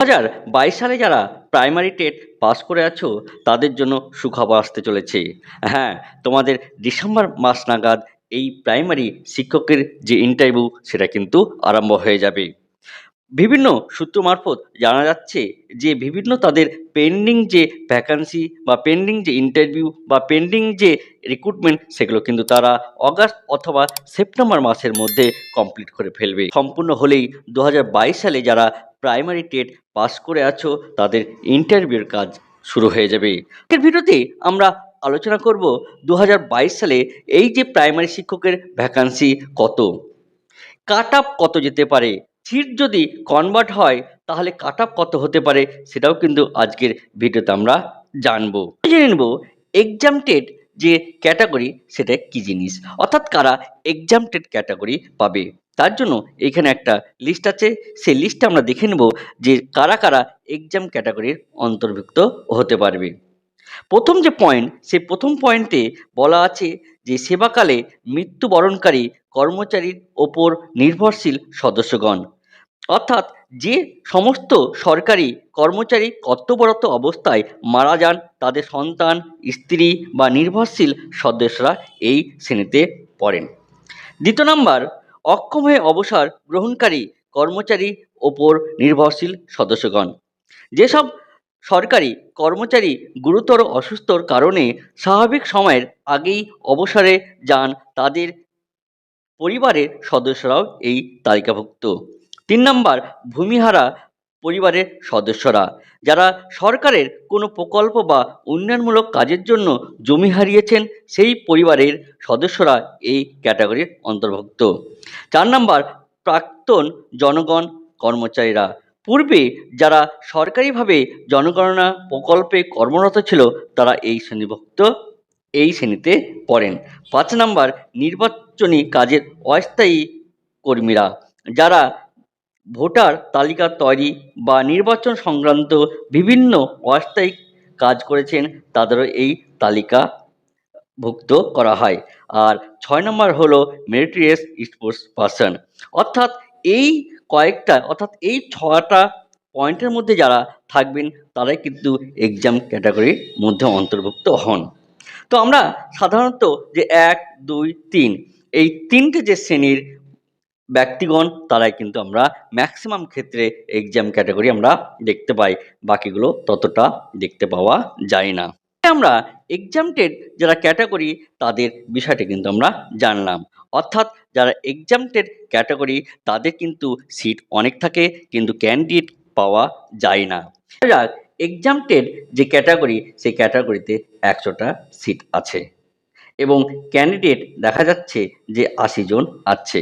2022 সালে যারা primary TET pass করে আছো তাদের জন্য সুখবর আসতে চলেছে। হ্যাঁ, তোমাদের ডিসেম্বর মাস নাগাদ এই প্রাইমারি শিক্ষকের যে ইন্টারভিউ সেটা কিন্তু আরম্ভ হয়ে যাবে। বিভিন্ন সূত্র মারফত জানা যাচ্ছে যে বিভিন্ন তাদের পেন্ডিং যে ভ্যাকান্সি বা পেন্ডিং যে ইন্টারভিউ বা পেন্ডিং যে রিক্রুটমেন্ট সেগুলো কিন্তু তারা অগাস্ট অথবা সেপ্টেম্বর মাসের মধ্যে কমপ্লিট করে ফেলবে। সম্পূর্ণ হলেই 2022 সালে যারা প্রাইমারি টেট পাস করে আছো তাদের ইন্টারভিউর কাজ শুরু হয়ে যাবে। এর ভিডিওতে আমরা আলোচনা করব 2022 সালে এই যে প্রাইমারি শিক্ষকের ভ্যাকান্সি কত, কাট আপ কত যেতে পারে, সিট যদি কনভার্ট হয় তাহলে কাট আপ কত হতে পারে সেটাও কিন্তু আজকের ভিডিওতে আমরা জানবো। জেনে নেব এক্সামটেড যে ক্যাটাগরি সেটা কি জিনিস, অর্থাৎ কারা এক্সামটেড ক্যাটাগরি পাবে। তার জন্য এখানে একটা লিস্ট আছে, সেই লিস্টটা আমরা দেখে নেব যে কারা কারা এক্সাম ক্যাটাগরির অন্তর্ভুক্ত হতে পারবে। প্রথম যে পয়েন্ট, সেই প্রথম পয়েন্টে বলা আছে যে সেবাকালে মৃত্যুবরণকারী কর্মচারীর ওপর নির্ভরশীল সদস্যগণ, অর্থাৎ যে সমস্ত সরকারি কর্মচারী কর্তব্যরত অবস্থায় মারা যান তাদের সন্তান, স্ত্রী বা নির্ভরশীল সদস্যরা এই শ্রেণীতে পড়েন। দ্বিতীয় নাম্বার, অক্ষম হয়ে অবসর গ্রহণকারী কর্মচারী ওপর নির্ভরশীল সদস্যগণ, যেসব সরকারি কর্মচারী গুরুতর অসুস্থর কারণে স্বাভাবিক সময়ের আগেই অবসরে যান তাদের পরিবারের সদস্যরাও এই তালিকাভুক্ত। 3 নাম্বার, ভূমিহারা পরিবারের সদস্যরা, যারা সরকারের কোনো প্রকল্প বা উন্নয়নমূলক কাজের জন্য জমি হারিয়েছেন সেই পরিবারের সদস্যরা এই ক্যাটাগরির অন্তর্ভুক্ত। 4 নাম্বার, প্রাক্তন জনগণ কর্মচারীরা, পূর্বে যারা সরকারিভাবে জনগণনা প্রকল্পে কর্মরত ছিল তারা এই শ্রেণীতে পড়েন। 5 নাম্বার, নির্বাচনী কাজের অস্থায়ী কর্মীরা, যারা ভোটার তালিকা তৈরি বা নির্বাচন সংক্রান্ত বিভিন্ন অস্থায়ী কাজ করেছেন তাদেরও এই তালিকাভুক্ত করা হয়। আর 6 নম্বর হলো মেরিটোরিয়াস স্পোর্টস পারসন, অর্থাৎ এই 6টা পয়েন্টের মধ্যে যারা থাকবেন তারাই কিন্তু এক্সাম ক্যাটাগরির মধ্যে অন্তর্ভুক্ত হন। তো আমরা সাধারণত যে 1, 2, 3 এই 3টে যে শ্রেণীর ব্যক্তিগণ তারাই কিন্তু আমরা ম্যাক্সিমাম ক্ষেত্রে এক্সাম ক্যাটাগরি আমরা দেখতে পাই, বাকিগুলো ততটা দেখতে পাওয়া যায় না। আমরা এক্সামটেড যারা ক্যাটাগরি তাদের বিষয়টা কিন্তু আমরা জানলাম, অর্থাৎ যারা এক্সামটেড ক্যাটাগরি তাদের কিন্তু সিট অনেক থাকে কিন্তু ক্যান্ডিডেট পাওয়া যায় না। এক্সামটেড যে ক্যাটাগরি সেই ক্যাটাগরিতে 100টা সিট আছে এবং ক্যান্ডিডেট দেখা যাচ্ছে যে 80 জন আছে।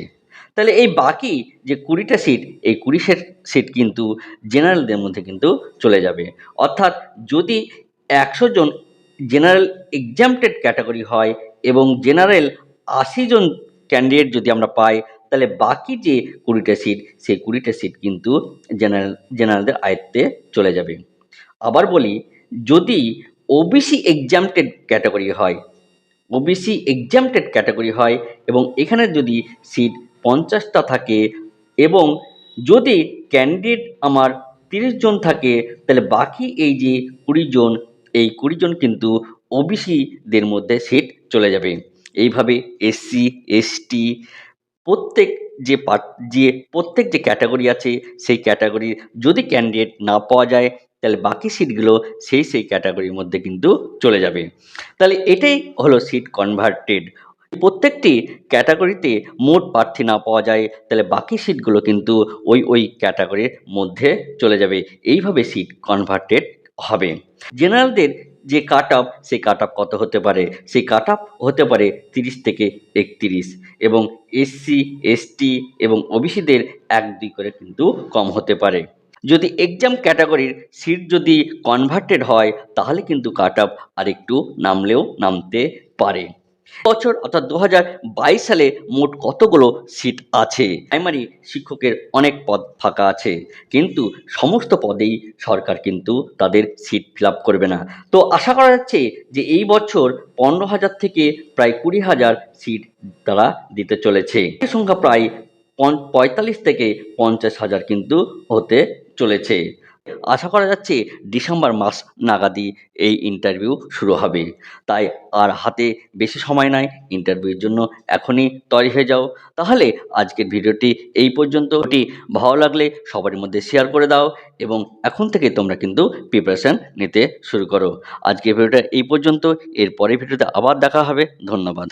তাহলে এই বাকি যে 20টা সিট, এই 20 সিট কিন্তু জেনারেলদের মধ্যে কিন্তু চলে যাবে। অর্থাৎ যদি 100 জন জেনারেল এক্সামটেড ক্যাটাগরি হয় এবং জেনারেল 80 জন ক্যান্ডিডেট যদি আমরা পাই তাহলে বাকি যে 20টা সিট সেই 20টা সিট কিন্তু জেনারেলদের আয়ত্তে চলে যাবে। আবার বলি, যদি ওবিসি এক্সামটেড ক্যাটাগরি হয়, ওবিসি এক্সামটেড ক্যাটাগরি হয় এবং এখানে যদি সিট 50টা থাকে এবং যদি ক্যান্ডিডেট আমার 30 জন থাকে তাহলে বাকি এই যে 20 জন, এই 20 জন কিন্তু ওবিসিদের মধ্যে সিট চলে যাবে। এইভাবে এসসি, এসটি প্রত্যেক প্রত্যেক যে ক্যাটাগরি আছে সেই ক্যাটাগরির যদি ক্যান্ডিডেট না পাওয়া যায় তাহলে বাকি সিটগুলো সেই ক্যাটাগরির মধ্যে কিন্তু চলে যাবে। তাহলে এটাই হলো সিট কনভার্টেড। প্রত্যেকটি ক্যাটাগরিতে মোট প্রার্থী না পাওয়া যায় তাহলে বাকি সিটগুলো কিন্তু ওই ক্যাটাগরির মধ্যে চলে যাবে। এইভাবে সিট কনভার্টেড হবে। জেনারেলদের যে কাট অফ সেই কাট অফ কত হতে পারে, সেই কাট অফ হতে পারে 30 থেকে 31 এবং এসসি, এসটি এবং ওবিসিদের 1-2 করে কিন্তু কম হতে পারে। যদি এক্সাম ক্যাটাগরির সিট যদি কনভার্টেড হয় তাহলে কিন্তু কাট অফ আরেকটু নামতে পারে। বছর অর্থাৎ 2022 সালে মোট কতগুলো সিট আছে? প্রাইমারি শিক্ষকের অনেক পদ ফাঁকা আছে কিন্তু সমস্ত পদেই সরকার কিন্তু তাদের সিট ফিল আপ করবে না। তো আশা করা যাচ্ছে যে এই বছর 15,000 থেকে প্রায় 20,000 সিট তারা দিতে চলেছে। এই সংখ্যা প্রায় 45 থেকে 50,000 কিন্তু হতে চলেছে। আশা করা যাচ্ছে ডিসেম্বর মাস নাগাদই এই ইন্টারভিউ শুরু হবে। তাই আর হাতে বেশি সময় নাই, ইন্টারভিউর জন্য এখনই তৈরি হয়ে যাও। তাহলে আজকের ভিডিওটি এই পর্যন্তটি ভালো লাগলে সবার মধ্যে শেয়ার করে দাও এবং এখন থেকে তোমরা কিন্তু প্রিপারেশন নিতে শুরু করো। আজকের ভিডিওটা এই পর্যন্ত, এর পরের ভিডিওতে আবার দেখা হবে। ধন্যবাদ।